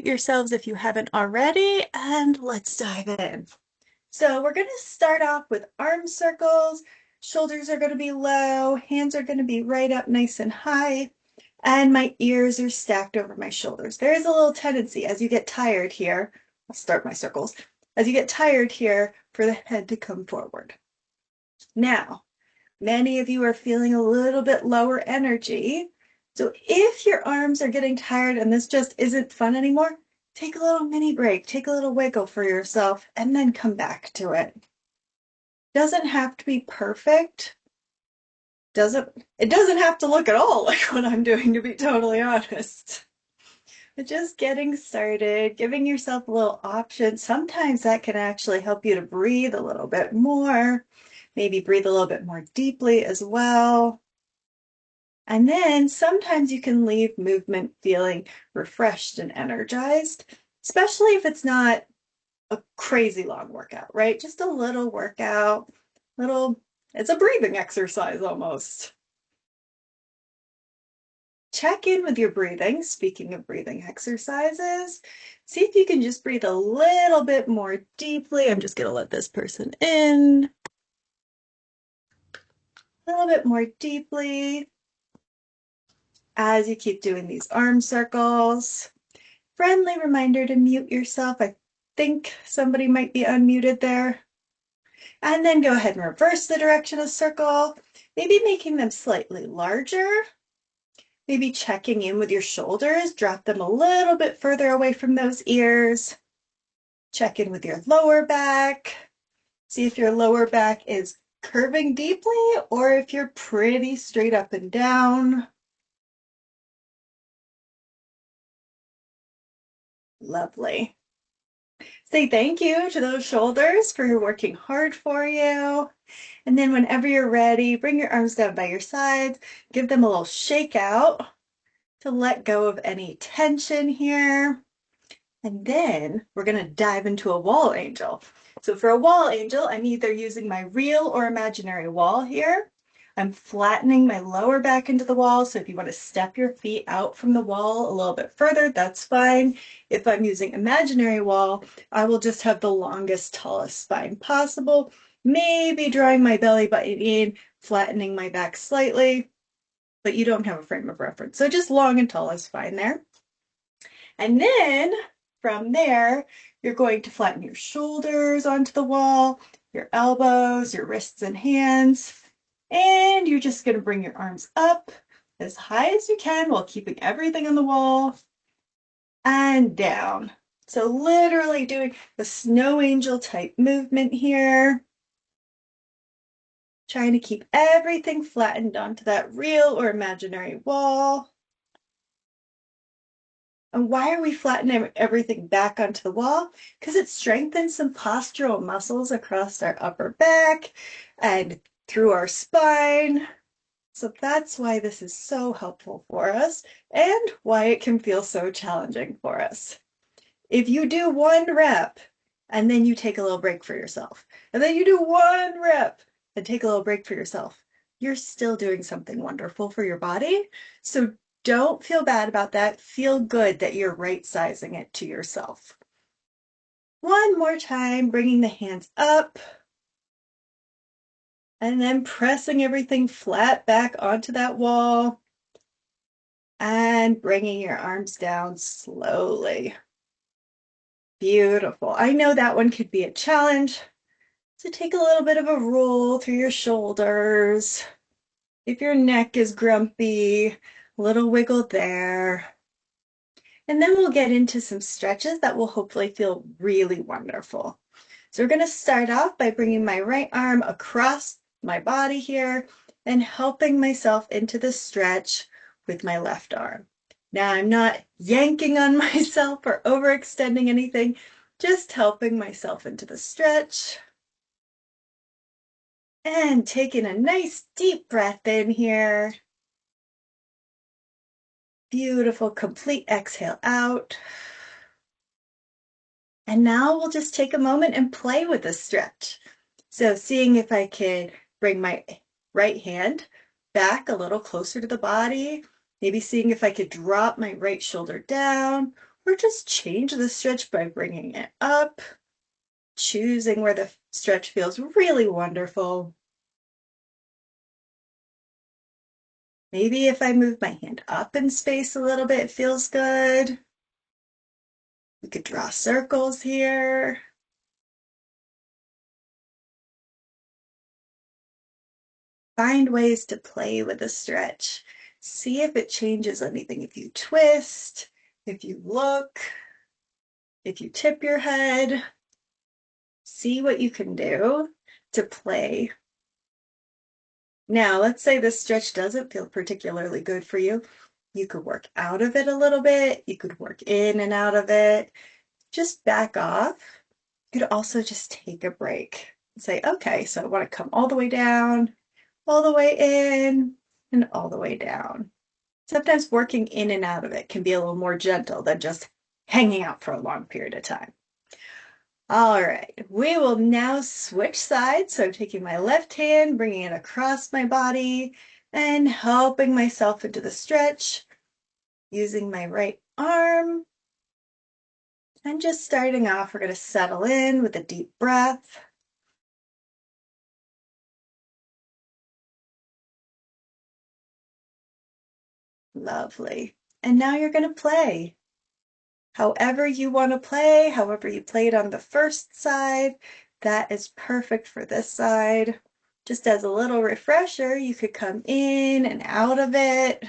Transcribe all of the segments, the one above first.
unmute yourselves if you haven't already, and let's dive in. So we're going to start off with arm circles. Shoulders are going to be low, hands are going to be right up nice and high, and my ears are stacked over my shoulders. There is a little tendency as you get tired here, I'll start my circles, as you get tired here for the head to come forward. Now, many of you are feeling a little bit lower energy. So if your arms are getting tired and this just isn't fun anymore, take a little mini break, take a little wiggle for yourself, and then come back to it. Doesn't have to be perfect. It doesn't have to look at all like what I'm doing, to be totally honest. But just getting started, giving yourself a little option. Sometimes that can actually help you to breathe a little bit more, maybe breathe a little bit more deeply as well. And then sometimes you can leave movement feeling refreshed and energized, especially if it's not a crazy long workout, right? Just a little workout, it's a breathing exercise almost. Check in with your breathing. Speaking of breathing exercises, see if you can just breathe a little bit more deeply. I'm just going to let this person in. A little bit more deeply as you keep doing these arm circles. Friendly reminder to mute yourself. I think somebody might be unmuted there. And then go ahead and reverse the direction of the circle, maybe making them slightly larger. Maybe checking in with your shoulders, drop them a little bit further away from those ears. Check in with your lower back. See if your lower back is curving deeply or if you're pretty straight up and down. Lovely. Say thank you to those shoulders for working hard for you. And then whenever you're ready, bring your arms down by your sides, give them a little shake out to let go of any tension here. And then we're going to dive into a wall angel. So for a wall angel, I'm either using my real or imaginary wall here. I'm flattening my lower back into the wall. So if you want to step your feet out from the wall a little bit further, that's fine. If I'm using imaginary wall, I will just have the longest, tallest spine possible. Maybe drawing my belly button in, flattening my back slightly, but you don't have a frame of reference. So just long and tall is fine there. And then from there, you're going to flatten your shoulders onto the wall, your elbows, your wrists and hands. And you're just going to bring your arms up as high as you can while keeping everything on the wall and down. So literally doing the snow angel type movement here. Trying to keep everything flattened onto that real or imaginary wall. And why are we flattening everything back onto the wall? Because it strengthens some postural muscles across our upper back and through our spine. So that's why this is so helpful for us and why it can feel so challenging for us. If you do one rep and then you take a little break for yourself, and then you do one rep and take a little break for yourself, you're still doing something wonderful for your body. So don't feel bad about that. Feel good that you're right sizing it to yourself. One more time, bringing the hands up and then pressing everything flat back onto that wall and bringing your arms down slowly. Beautiful. I know that one could be a challenge. So take a little bit of a roll through your shoulders. If your neck is grumpy, a little wiggle there. And then we'll get into some stretches that will hopefully feel really wonderful. So we're going to start off by bringing my right arm across my body here and helping myself into the stretch with my left arm. Now I'm not yanking on myself or overextending anything, just helping myself into the stretch. And taking a nice deep breath in here. Beautiful, complete exhale out. And now we'll just take a moment and play with the stretch. So seeing if I could bring my right hand back a little closer to the body, maybe seeing if I could drop my right shoulder down or just change the stretch by bringing it up, choosing where the stretch feels really wonderful. Maybe if I move my hand up in space a little bit, it feels good. We could draw circles here. Find ways to play with the stretch. See if it changes anything. If you twist, if you look, if you tip your head, see what you can do to play. Now, let's say this stretch doesn't feel particularly good for you. You could work out of it a little bit. You could work in and out of it. Just back off. You could also just take a break and say, okay, so I want to come all the way down, all the way in, and all the way down. Sometimes working in and out of it can be a little more gentle than just hanging out for a long period of time. All right, we will now switch sides. So I'm taking my left hand, bringing it across my body and helping myself into the stretch, using my right arm. And just starting off, we're going to settle in with a deep breath. Lovely. And now you're going to play. However you want to play, however you played on the first side, that is perfect for this side. Just as a little refresher, you could come in and out of it.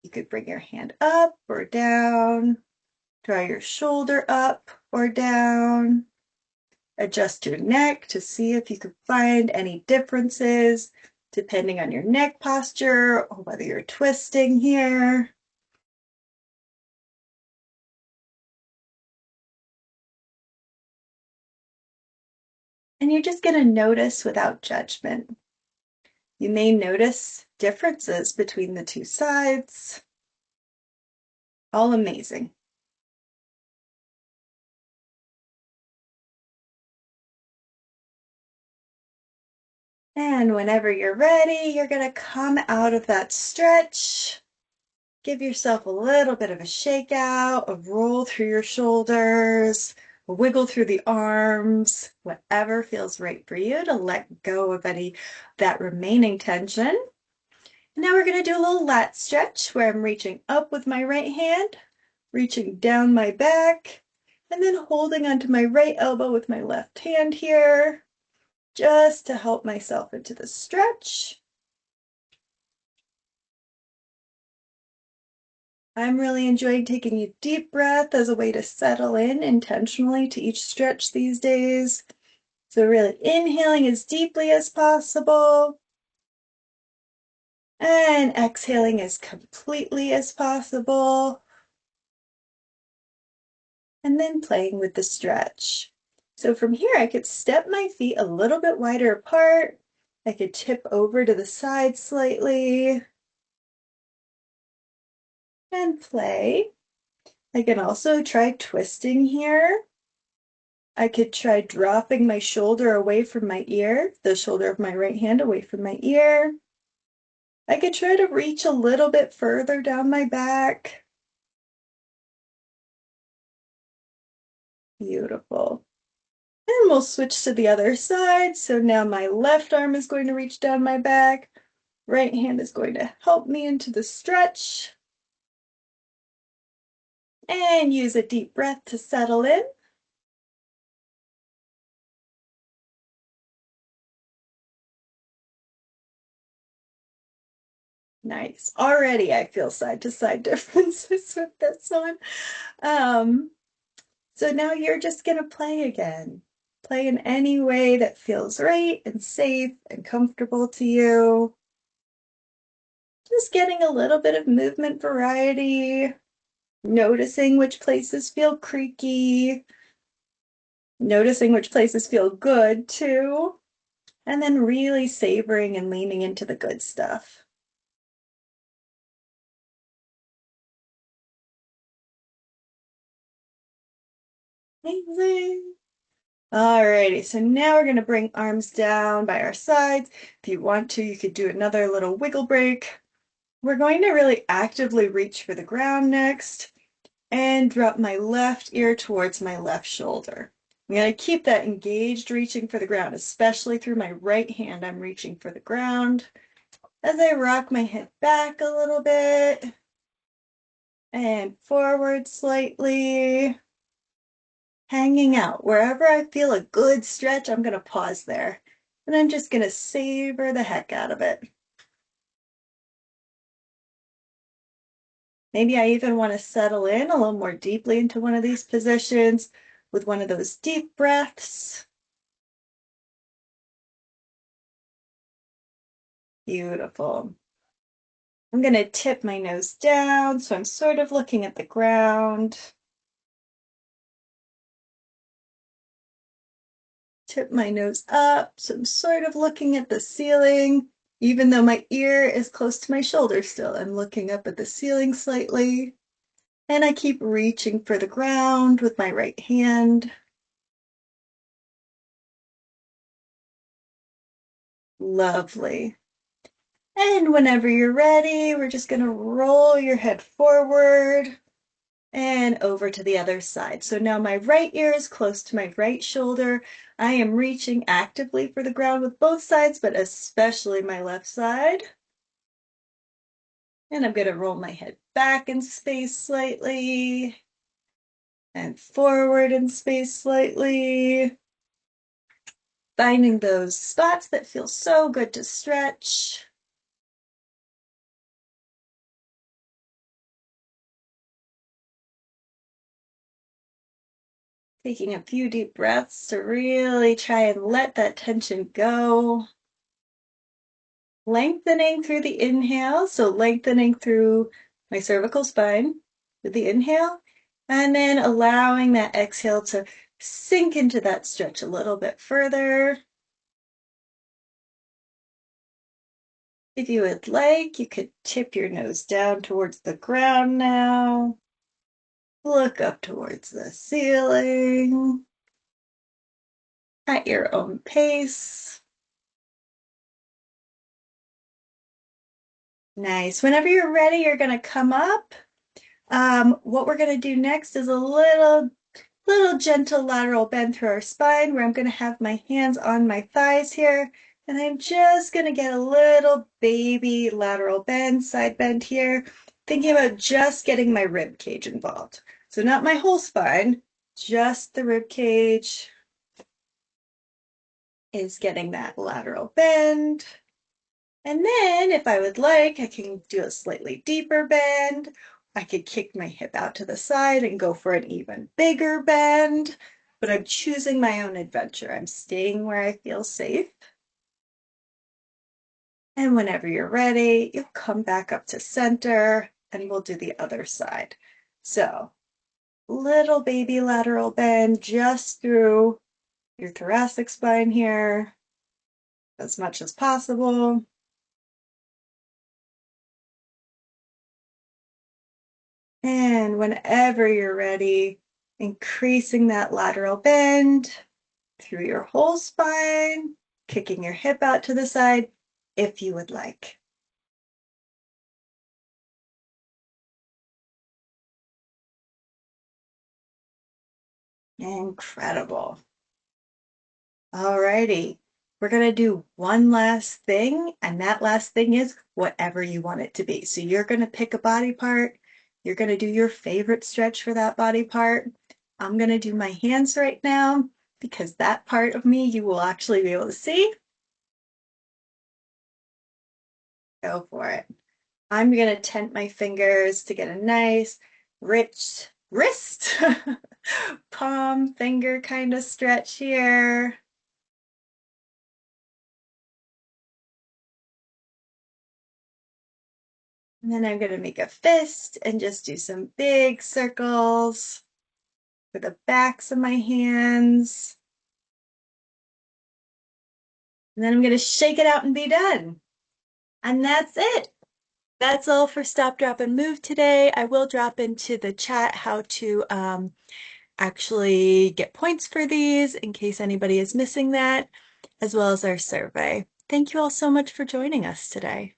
You could bring your hand up or down, draw your shoulder up or down, adjust your neck to see if you could find any differences depending on your neck posture or whether you're twisting here. And you're just going to notice without judgment. You may notice differences between the two sides. All amazing. And whenever you're ready, you're going to come out of that stretch. Give yourself a little bit of a shake out, a roll through your shoulders, a wiggle through the arms, whatever feels right for you to let go of any that remaining tension. And now we're going to do a little lat stretch where I'm reaching up with my right hand, reaching down my back, and then holding onto my right elbow with my left hand here, just to help myself into the stretch. I'm really enjoying taking a deep breath as a way to settle in intentionally to each stretch these days. So really inhaling as deeply as possible and exhaling as completely as possible. And then playing with the stretch. So from here, I could step my feet a little bit wider apart. I could tip over to the side slightly and play. I can also try twisting here. I could try dropping my shoulder away from my ear, the shoulder of my right hand away from my ear. I could try to reach a little bit further down my back. Beautiful. And we'll switch to the other side. So now my left arm is going to reach down my back. Right hand is going to help me into the stretch. And use a deep breath to settle in. Nice. Already I feel side to side differences with this one. So now you're just going to play again. Play in any way that feels right and safe and comfortable to you. Just getting a little bit of movement variety, noticing which places feel creaky, noticing which places feel good too, and then really savoring and leaning into the good stuff. Amazing. Alrighty, so now we're going to bring arms down by our sides. If you want to, you could do another little wiggle break. We're going to really actively reach for the ground next. and drop my left ear towards my left shoulder. I'm going to keep that engaged, reaching for the ground, especially through my right hand. I'm reaching for the ground as I rock my head back a little bit and forward slightly, hanging out. Wherever I feel a good stretch, I'm going to pause there. And I'm just going to savor the heck out of it. Maybe I even want to settle in a little more deeply into one of these positions with one of those deep breaths. Beautiful. I'm going to tip my nose down, so I'm sort of looking at the ground. Tip my nose up, so I'm sort of looking at the ceiling, even though my ear is close to my shoulder still. I'm looking up at the ceiling slightly, and I keep reaching for the ground with my right hand. Lovely. And whenever you're ready, we're just going to roll your head forward and over to the other side. So now my right ear is close to my right shoulder. I am reaching actively for the ground with both sides, but especially my left side. And I'm going to roll my head back in space slightly and forward in space slightly. Finding those spots that feel so good to stretch. Taking a few deep breaths to really try and let that tension go. Lengthening through the inhale, so lengthening through my cervical spine with the inhale, and then allowing that exhale to sink into that stretch a little bit further. If you would like, you could tip your nose down towards the ground now. Look up towards the ceiling at your own pace. Nice. Whenever you're ready, you're going to come up. What we're going to do next is a little gentle lateral bend through our spine where I'm going to have my hands on my thighs here. And I'm just going to get a little baby lateral bend, side bend here, thinking about just getting my rib cage involved. So not my whole spine, just the rib cage is getting that lateral bend. And then if I would like, I can do a slightly deeper bend. I could kick my hip out to the side and go for an even bigger bend, but I'm choosing my own adventure. I'm staying where I feel safe. And whenever you're ready, you'll come back up to center and we'll do the other side. So little baby lateral bend just through your thoracic spine here as much as possible. And whenever you're ready, increasing that lateral bend through your whole spine, kicking your hip out to the side if you would like. Incredible. Alrighty, we're going to do one last thing, and that last thing is whatever you want it to be. So you're going to pick a body part. You're going to do your favorite stretch for that body part. I'm going to do my hands right now because that part of me you will actually be able to see. Go for it. I'm going to tent my fingers to get a nice, rich wrist, palm, finger kind of stretch here. And then I'm going to make a fist and just do some big circles for the backs of my hands. And then I'm going to shake it out and be done. And that's it. That's all for Stop, Drop, and Move today. I will drop into the chat how to actually get points for these in case anybody is missing that, as well as our survey. Thank you all so much for joining us today.